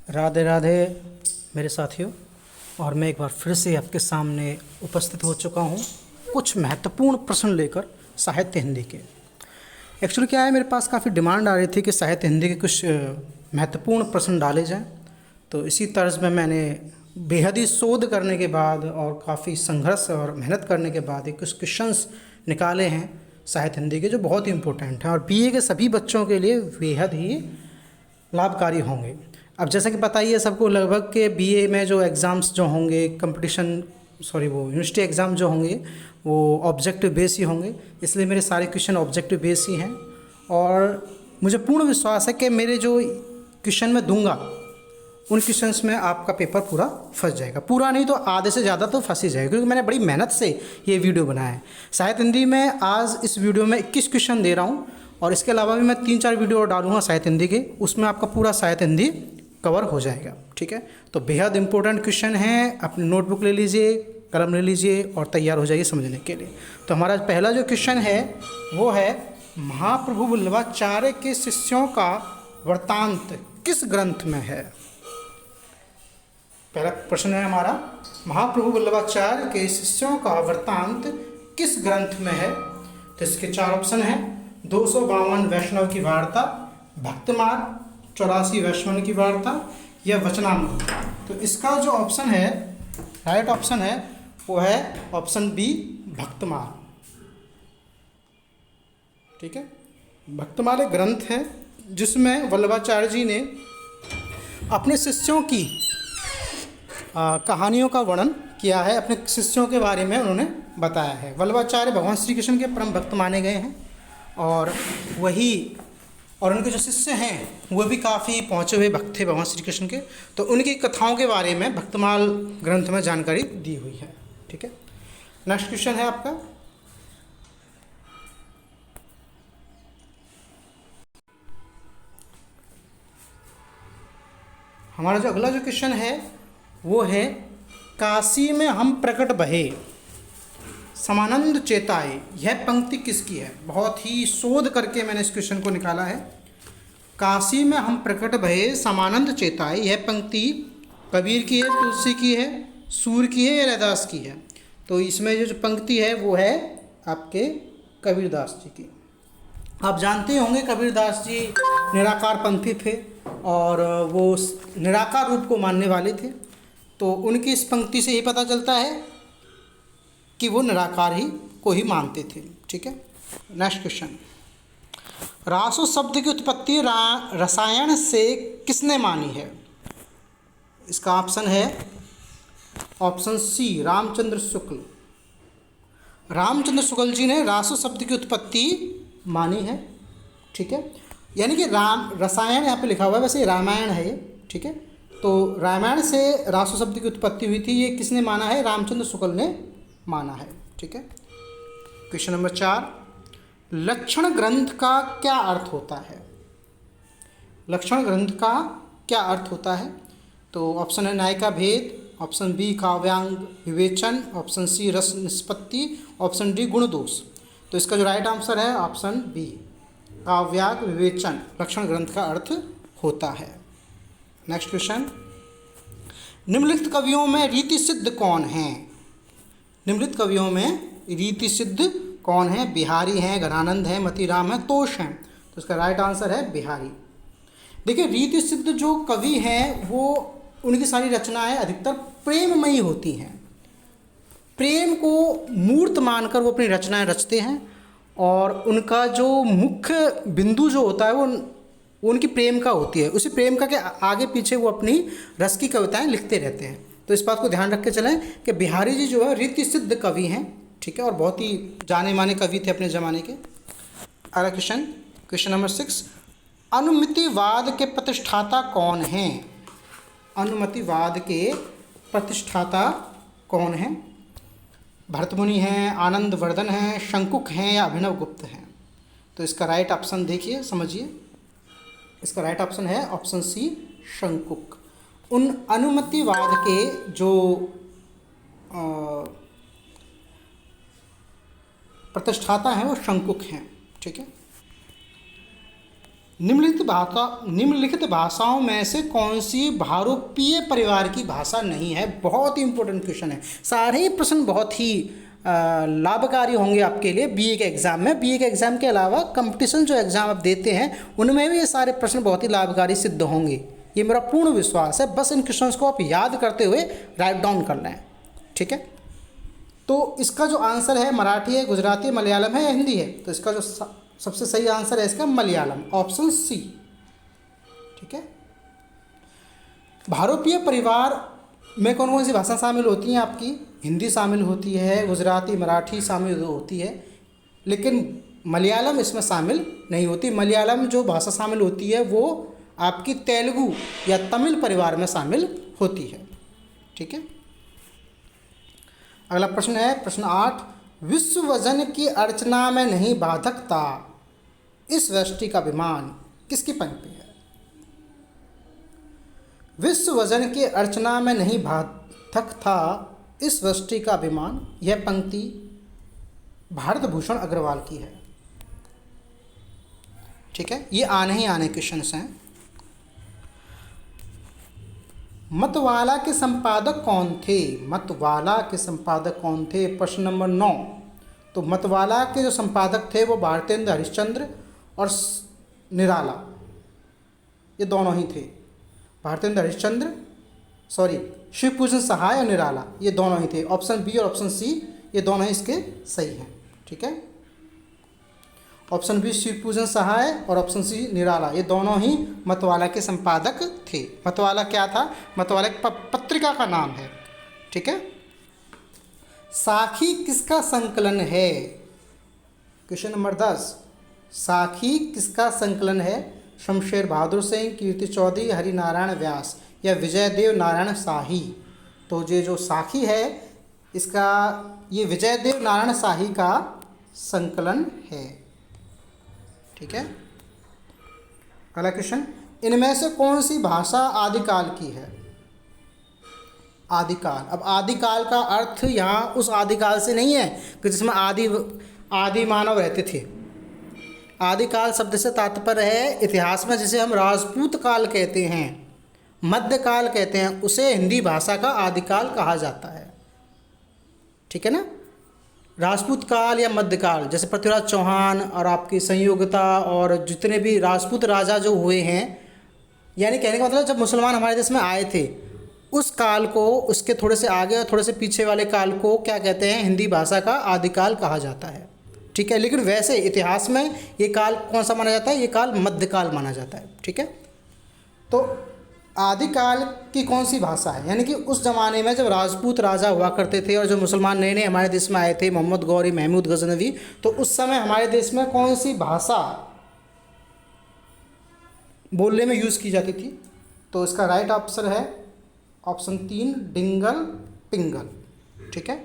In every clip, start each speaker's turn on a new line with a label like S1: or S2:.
S1: राधे राधे मेरे साथियों। और मैं एक बार फिर से आपके सामने उपस्थित हो चुका हूँ कुछ महत्वपूर्ण प्रश्न लेकर साहित्य हिंदी के। एक्चुअली क्या है, मेरे पास काफ़ी डिमांड आ रही थी कि साहित्य हिंदी के कुछ महत्वपूर्ण प्रश्न डाले जाएं। तो इसी तर्ज में मैंने बेहद ही शोध करने के बाद और काफ़ी संघर्ष और मेहनत करने के बाद एक कुछ क्वेश्चंस निकाले हैं साहित्य हिंदी के, जो बहुत ही इम्पोर्टेंट हैं और बीए के सभी बच्चों के लिए बेहद ही लाभकारी होंगे। अब जैसा कि पता ही है सबको लगभग के बीए में जो एग्ज़ाम्स जो होंगे वो यूनिवर्सिटी एग्ज़ाम जो होंगे वो ऑब्जेक्टिव बेस ही होंगे, इसलिए मेरे सारे क्वेश्चन ऑब्जेक्टिव बेस ही हैं। और मुझे पूर्ण विश्वास है कि मेरे जो क्वेश्चन मैं दूंगा उन क्वेश्चंस में आपका पेपर पूरा फंस जाएगा। पूरा नहीं तो आधे से ज़्यादा तो फंस ही जाएगा, क्योंकि मैंने बड़ी मेहनत से ये वीडियो बनाया है। साहित्य हिंदी में आज इस वीडियो में 21 क्वेश्चन दे रहा हूँ और इसके अलावा भी मैं 3-4 वीडियो और डालूंगा साहित्य हिंदी के, उसमें आपका पूरा साहित्य हिंदी कवर हो जाएगा। ठीक है, तो बेहद इंपॉर्टेंट क्वेश्चन है। अपनी नोटबुक ले लीजिए, कलम ले लीजिए और तैयार हो जाइए समझने के लिए। तो हमारा पहला जो क्वेश्चन है वो है, महाप्रभु वल्लभाचार्य के शिष्यों का वृत्तांत किस ग्रंथ में है। पहला प्रश्न है हमारा, महाप्रभु वल्लभाचार्य के शिष्यों का वृत्तांत किस ग्रंथ में है। तो इसके 4 ऑप्शन हैं, 252 वैष्णव की वार्ता, भक्तमार्ग, 84 वैष्णव की वार्ता या वचनामृत। तो इसका जो ऑप्शन है, राइट ऑप्शन है वो है ऑप्शन बी, भक्तमार्ग। ठीक है, भक्तमार्ग एक ग्रंथ है जिसमें वल्लभाचार्य जी ने अपने शिष्यों की कहानियों का वर्णन किया है, अपने शिष्यों के बारे में उन्होंने बताया है। वल्लभाचार्य भगवान श्री कृष्ण के परम भक्त माने गए हैं और उनके जो शिष्य हैं वो भी काफ़ी पहुँचे हुए भक्त थे भगवान श्री कृष्ण के। तो उनकी कथाओं के बारे में भक्तमाल ग्रंथ में जानकारी दी हुई है। ठीक है, नेक्स्ट क्वेश्चन है आपका, हमारा जो अगला जो क्वेश्चन है वो है, काशी में हम प्रकट भये समानंद चेताए, यह पंक्ति किसकी है। बहुत ही शोध करके मैंने इस क्वेश्चन को निकाला है। काशी में हम प्रकट भये समानंद चेताए, यह पंक्ति कबीर की है, तुलसी की है, सूर की है या रैदास की है। तो इसमें जो पंक्ति है वो है आपके कबीरदास जी की। आप जानते होंगे कबीरदास जी निराकार पंथी थे और वो निराकार रूप को मानने वाले थे। तो उनकी इस पंक्ति से ये पता चलता है कि वो निराकार ही को ही मानते थे। ठीक है, नेक्स्ट क्वेश्चन, रासो शब्द की उत्पत्ति रसायन से किसने मानी है। इसका ऑप्शन है ऑप्शन सी, रामचंद्र शुक्ल। रामचंद्र शुक्ल जी ने रासो शब्द की उत्पत्ति मानी है। ठीक है, यानी कि रसायन यहाँ पे लिखा हुआ है, वैसे रामायण है ये। ठीक है, तो रामायण से रासो शब्द की उत्पत्ति हुई थी, ये किसने माना है, रामचंद्र शुक्ल ने माना है। ठीक है, क्वेश्चन नंबर 4, लक्षण ग्रंथ का क्या अर्थ होता है। लक्षण ग्रंथ का क्या अर्थ होता है। तो ऑप्शन है नायिका भेद, ऑप्शन बी काव्यांग विवेचन, ऑप्शन सी रस निष्पत्ति, ऑप्शन डी गुण दोष। तो इसका जो राइट आंसर है ऑप्शन बी, काव्यांग विवेचन लक्षण ग्रंथ का अर्थ होता है। नेक्स्ट क्वेश्चन, निम्नलिखित कवियों में रीति सिद्ध कौन हैं। निम्नलिखित कवियों में रीति सिद्ध कौन है। बिहारी हैं, घनानंद हैं, मतीराम हैं, तोष हैं। तो इसका राइट आंसर है बिहारी। देखिए, रीति सिद्ध जो कवि हैं वो उनकी सारी रचनाएं अधिकतर प्रेममयी होती हैं। प्रेम को मूर्त मानकर वो अपनी रचनाएं रचते हैं और उनका जो मुख्य बिंदु जो होता है वो उनकी प्रेम का होती है। उसी प्रेम का के आगे पीछे वो अपनी रस की कविताएं लिखते रहते हैं। तो इस बात को ध्यान रख के चलें कि बिहारी जी जो है रीति सिद्ध कवि हैं। ठीक है, और बहुत ही जाने माने कवि थे अपने ज़माने के। अगला क्वेश्चन, क्वेश्चन नंबर 6, अनुमितिवाद के प्रतिष्ठाता कौन हैं। अनुमितिवाद के प्रतिष्ठाता कौन हैं। भरतमुनि हैं, आनंद वर्धन हैं, शंकुक हैं या अभिनव गुप्त हैं। तो इसका राइट ऑप्शन देखिए, समझिए। इसका राइट ऑप्शन है ऑप्शन सी, शंकुक। उन अनुमितिवाद के जो प्रतिष्ठाता हैं वो शंकुक हैं। ठीक है, निम्नलिखित भाषाओं में से कौन सी भारोपीय परिवार की भाषा नहीं है? बहुत ही इंपॉर्टेंट क्वेश्चन है। सारे ही प्रश्न बहुत ही लाभकारी होंगे आपके लिए बीए के एग्ज़ाम में। बीए के एग्ज़ाम के अलावा कंपटीशन जो एग्ज़ाम आप देते हैं उनमें भी ये सारे प्रश्न बहुत ही लाभकारी सिद्ध होंगे, ये मेरा पूर्ण विश्वास है। बस इन क्वेश्चंस को आप याद करते हुए राइट डाउन कर लें, ठीक है। तो इसका जो आंसर है मराठी है, गुजराती, मलयालम है या हिंदी है? तो इसका जो सबसे सही आंसर है इसका मलयालम, ऑप्शन सी, ठीक है। भारोपीय परिवार में कौन कौन सी भाषा शामिल होती हैं आपकी? हिंदी शामिल होती है, गुजराती, मराठी शामिल होती है, लेकिन मलयालम इसमें शामिल नहीं होती। मलयालम जो भाषा शामिल होती है वो आपकी तेलुगु या तमिल परिवार में शामिल होती है, ठीक है। अगला प्रश्न है प्रश्न 8, विश्व वजन की अर्चना में नहीं बाधक था, इस वृष्टि का विमान किसकी पंक्ति है? विश्व वजन की अर्चना में नहीं बाधक था, इस वृष्टि का विमान, यह पंक्ति भारत भूषण अग्रवाल की है, ठीक है। ये आने ही आने क्वेश्चंस हैं। मतवाला के संपादक कौन थे? मतवाला के संपादक कौन थे? प्रश्न नंबर 9। तो मतवाला के जो संपादक थे वो भारतेंद्र हरिश्चंद्र और निराला, ये दोनों ही थे। भारतेंद्र हरिश्चंद्र, शिवपूजन सहाय और निराला, ये दोनों ही थे। ऑप्शन बी और ऑप्शन सी ये दोनों ही इसके सही हैं, ठीक है। ऑप्शन बी शिवपूजन सहाय और ऑप्शन सी निराला, ये दोनों ही मतवाला के संपादक थे। मतवाला क्या था? मतवाला एक पत्रिका का नाम है, ठीक है। साखी किसका संकलन है? क्वेश्चन नंबर 10, साखी किसका संकलन है? शमशेर बहादुर सिंह, कीर्ति चौधरी, हरिनारायण व्यास या विजयदेव नारायण शाही। तो ये जो साखी है इसका ये विजयदेव नारायण शाही का संकलन है, ठीक है। अगला क्वेश्चन, इनमें से कौन सी भाषा आदिकाल की है? आदिकाल, अब आदिकाल का अर्थ यहाँ उस आदिकाल से नहीं है कि जिसमें आदि मानव रहते थे। आदिकाल शब्द से तात्पर्य है इतिहास में जिसे हम राजपूत काल कहते हैं, मध्यकाल कहते हैं, उसे हिंदी भाषा का आदिकाल कहा जाता है, ठीक है ना। राजपूत काल या मध्यकाल, जैसे पृथ्वीराज चौहान और आपकी संयोगिता और जितने भी राजपूत राजा जो हुए हैं, यानी कहने का मतलब जब मुसलमान हमारे देश में आए थे उस काल को, उसके थोड़े से आगे और थोड़े से पीछे वाले काल को क्या कहते हैं? हिंदी भाषा का आदिकाल कहा जाता है, ठीक है। लेकिन वैसे इतिहास में ये काल कौन सा माना जाता है? ये काल मध्यकाल माना जाता है, ठीक है। तो आदिकाल की कौन सी भाषा है? यानी कि उस ज़माने में जब राजपूत राजा हुआ करते थे और जो मुसलमान नए नए हमारे देश में आए थे, मोहम्मद गौरी, महमूद गजनवी, तो उस समय हमारे देश में कौन सी भाषा बोलने में यूज़ की जाती थी? तो इसका राइट आंसर है ऑप्शन 3, डिंगल पिंगल, ठीक है।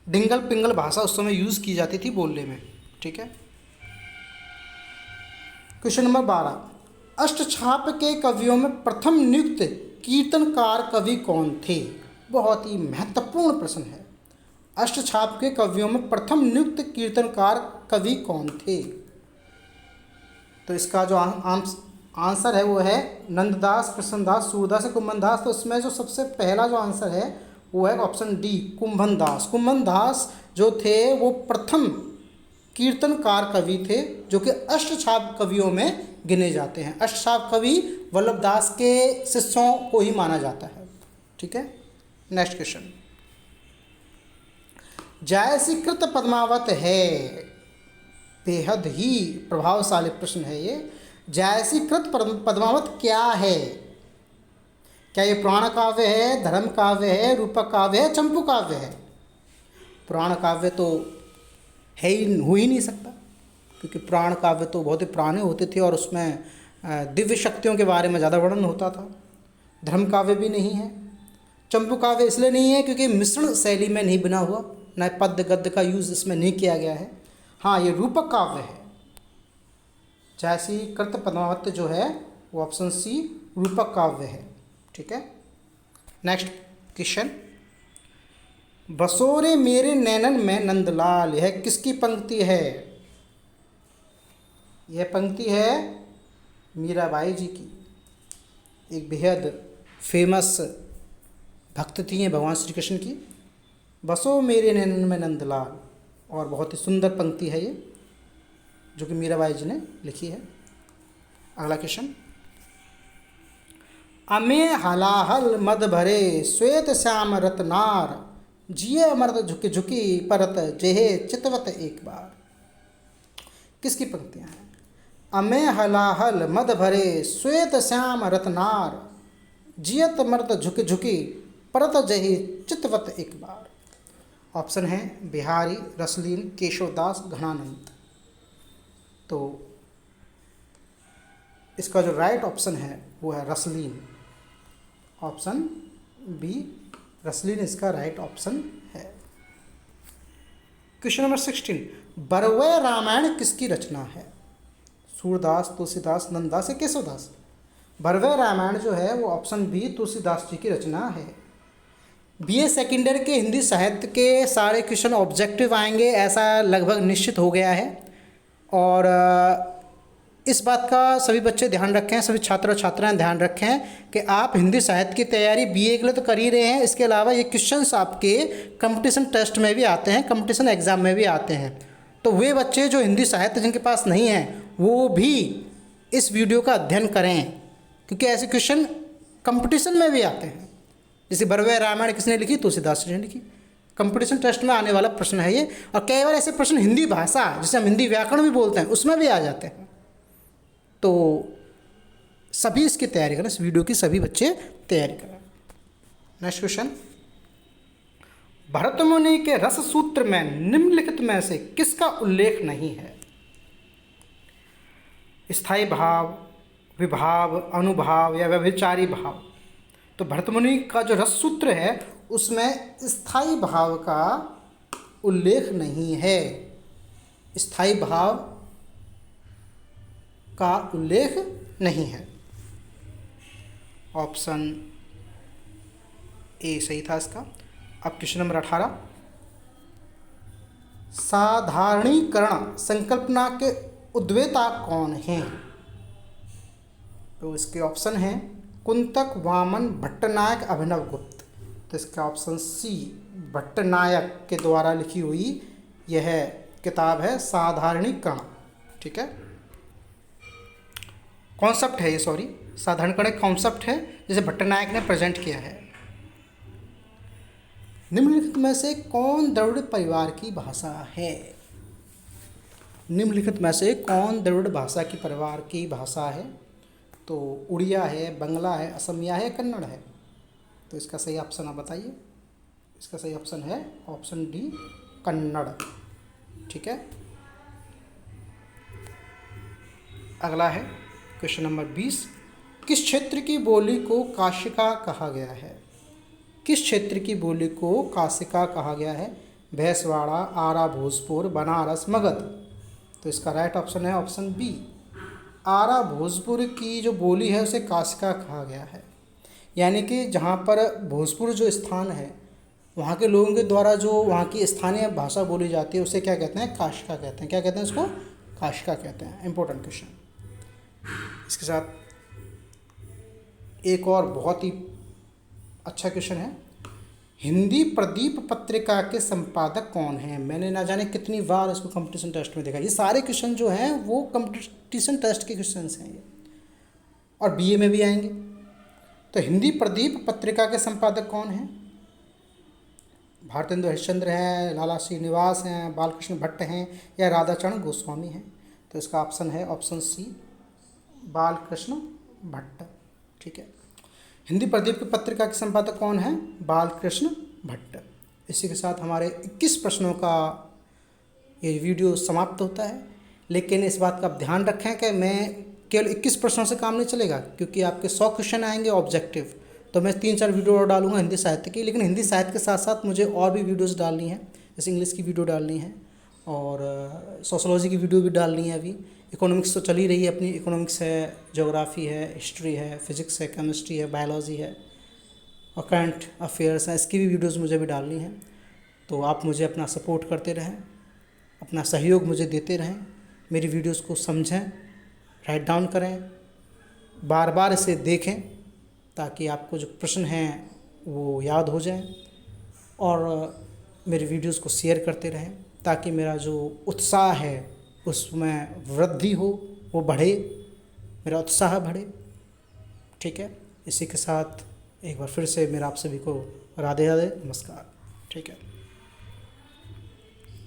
S1: डिंगल पिंगल भाषा उस समय यूज़ की जाती थी बोलने में, ठीक है। क्वेश्चन नंबर 12, अष्टछाप के कवियों में प्रथम नियुक्त कीर्तनकार कवि कौन थे? बहुत ही महत्वपूर्ण प्रश्न है। अष्टछाप के कवियों में प्रथम नियुक्त कीर्तनकार कवि कौन थे? तो इसका जो आंसर है वो है नंददास, कृष्णदास, सूरदास, कुंभनदास। तो इसमें जो सबसे पहला जो आंसर है वो है ऑप्शन डी, कुंभनदास। कुंभनदास जो थे वो प्रथम कीर्तनकार कवि थे जो कि अष्टछाप कवियों में गिने जाते हैं। अष्टछाप कवि वल्लभदास के शिष्यों को ही माना जाता है, ठीक है। नेक्स्ट क्वेश्चन, जायसी कृत पद्मावत है, बेहद ही प्रभावशाली प्रश्न है ये। जायसी कृत पद्मावत क्या है? क्या ये पुराण काव्य है, धर्म काव्य है, रूपक काव्य है, चंपू काव्य है? पुराण काव्य तो है ही, हो ही नहीं सकता, क्योंकि पुराण काव्य तो बहुत ही पुराने होते थे और उसमें दिव्य शक्तियों के बारे में ज़्यादा वर्णन होता था। धर्म काव्य भी नहीं है। चंपू काव्य इसलिए नहीं है क्योंकि मिश्रण शैली में नहीं बना हुआ, न पद्य गद्य का यूज़ इसमें नहीं किया गया है। हाँ, ये रूपक काव्य है। जायसी कृत पद्मावत जो है वो ऑप्शन सी रूपक काव्य है, ठीक है। नेक्स्ट क्वेश्चन, बसोरे मेरे नैनन में नंदलाल, यह किसकी पंक्ति है? यह पंक्ति है मीराबाई जी की, एक बेहद फेमस भक्त थी हैं भगवान श्री कृष्ण की। बसो मेरे नैनन में नंदलाल, और बहुत ही सुंदर पंक्ति है ये, जो कि मीराबाई जी ने लिखी है। अगला क्वेश्चन, अमे हलाहल मद भरे श्वेत श्याम रतनार, जिये मर्द झुकी झुकी परत जेहे चितवत एक बार। किसकी पंक्तियां हैं? अमे हलाहल मद भरे श्वेत श्याम रतनार, जियत मर्द झुकी झुकी परत जही चितवत एक बार। ऑप्शन है बिहारी, रसलीन, केशवदास, घनानंद। तो इसका जो राइट ऑप्शन है वो है रसलीन, ऑप्शन बी रसलीन इसका राइट ऑप्शन है। क्वेश्चन नंबर 16, बरवै रामायण किसकी रचना है? सूरदास, तुलसीदास, नंददास या केशवदास? बरवै रामायण जो है वो ऑप्शन बी तुलसीदास जी की रचना है। बीए सेकेंड ईयर के हिंदी साहित्य के सारे क्वेश्चन ऑब्जेक्टिव आएंगे, ऐसा लगभग निश्चित हो गया है। और इस बात का सभी बच्चे ध्यान रखें, सभी छात्र और छात्राएं ध्यान रखें कि आप हिंदी साहित्य की तैयारी बीए के लिए तो कर ही रहे हैं, इसके अलावा ये क्वेश्चंस आपके कंपटीशन टेस्ट में भी आते हैं, कंपटीशन एग्जाम में भी आते हैं। तो वे बच्चे जो हिंदी साहित्य जिनके पास नहीं है वो भी इस वीडियो का अध्ययन करें, क्योंकि ऐसे क्वेश्चन कंपटीशन में भी आते हैं। जैसे बरवै रामायण किसने लिखी? तुलसीदास जी ने लिखी। कंपटीशन टेस्ट में आने वाला प्रश्न है ये, और कई बार ऐसे प्रश्न हिंदी भाषा, जिसे हम हिंदी व्याकरण भी बोलते हैं, उसमें भी आ जाते हैं। तो सभी इसकी तैयारी करें, इस वीडियो की सभी बच्चे तैयारी करें। नेक्स्ट क्वेश्चन, भरत मुनि के रस सूत्र में निम्नलिखित में से किसका उल्लेख नहीं है? स्थायी भाव, विभाव, अनुभाव या व्यभिचारी भाव। तो भरत मुनि का जो रस सूत्र है उसमें स्थायी भाव का उल्लेख नहीं है, स्थायी भाव का उल्लेख नहीं है। ऑप्शन ए सही था इसका। अब क्वेश्चन नंबर 18, साधारणीकरण संकल्पना के उद्वेता कौन हैं? तो इसके ऑप्शन हैं कुंतक, वामन, भट्टनायक, अभिनव गुप्त। तो इसका ऑप्शन सी भट्टनायक के द्वारा लिखी हुई यह किताब है साधारणीकरण। ठीक है, कॉन्सेप्ट है ये, सॉरी, साधारणीकरण एक कॉन्सेप्ट है जिसे भट्टनायक ने प्रेजेंट किया है। निम्नलिखित में से कौन द्रविड़ परिवार की भाषा है? निम्नलिखित में से कौन द्रविड़ भाषा की परिवार की भाषा है? तो उड़िया है, बंगला है, असमिया है, कन्नड़ है। तो इसका सही ऑप्शन आप बताइए। इसका सही ऑप्शन है ऑप्शन डी कन्नड़। ठीक है, अगला है क्वेश्चन नंबर 20, किस क्षेत्र की बोली को काशिका कहा गया है? किस क्षेत्र की बोली को काशिका कहा गया है? भैंसवाड़ा, आरा, भोजपुर, बनारस, मगध। तो इसका राइट ऑप्शन है ऑप्शन बी, आरा भोजपुर की जो बोली है उसे काशिका कहा गया है। यानी कि जहाँ पर भोजपुर जो स्थान है वहाँ के लोगों के द्वारा जो वहाँ की स्थानीय भाषा बोली जाती है उसे क्या कहते हैं? काशिका कहते हैं। क्या कहते हैं इसको? काशिका कहते हैं। Important question. इसके साथ एक और बहुत ही अच्छा क्वेश्चन है, हिंदी प्रदीप पत्रिका के संपादक कौन हैं? मैंने ना जाने कितनी बार इसको कंपटीशन टेस्ट में देखा। ये सारे क्वेश्चन जो हैं वो कंपटीशन टेस्ट के क्वेश्चंस हैं ये, और बीए में भी आएंगे। तो हिंदी प्रदीप पत्रिका के संपादक कौन हैं? भारतेंदु हरिश्चंद्र हैं, लाला श्रीनिवास हैं, बालकृष्ण भट्ट हैं, या राधाचरण गोस्वामी हैं? तो इसका ऑप्शन है ऑप्शन सी बालकृष्ण भट्ट। ठीक है, हिंदी प्रदीप की पत्रिका के संपादक कौन है? बालकृष्ण भट्ट। इसी के साथ हमारे 21 प्रश्नों का ये वीडियो समाप्त होता है। लेकिन इस बात का आप ध्यान रखें कि मैं केवल 21 प्रश्नों से काम नहीं चलेगा, क्योंकि आपके 100 क्वेश्चन आएंगे ऑब्जेक्टिव। तो मैं 3-4 वीडियो और डालूंगा हिंदी साहित्य की, लेकिन हिंदी साहित्य के साथ साथ मुझे और भी वीडियोज़ डालनी है, जैसे इंग्लिश की वीडियो डालनी है और सोशोलॉजी की वीडियो भी डालनी है। अभी इकोनॉमिक्स तो चल ही रही है अपनी, इकोनॉमिक्स है, ज्योग्राफी है, हिस्ट्री है, फिजिक्स है, केमिस्ट्री है, बायोलॉजी है, और करंट अफेयर्स हैं, इसकी भी वीडियोस मुझे भी डालनी है। तो आप मुझे अपना सपोर्ट करते रहें, अपना सहयोग मुझे देते रहें। मेरी वीडियोस को समझें, राइट डाउन करें, बार बार इसे देखें ताकि आपको जो प्रश्न हैं वो याद हो जाएं, और मेरी वीडियोस को शेयर करते रहें ताकि मेरा जो उत्साह है उसमें वृद्धि हो, वो बढ़े, मेरा उत्साह बढ़े। ठीक है, इसी के साथ एक बार फिर से मेरा आप सभी को राधे राधे, नमस्कार। ठीक है।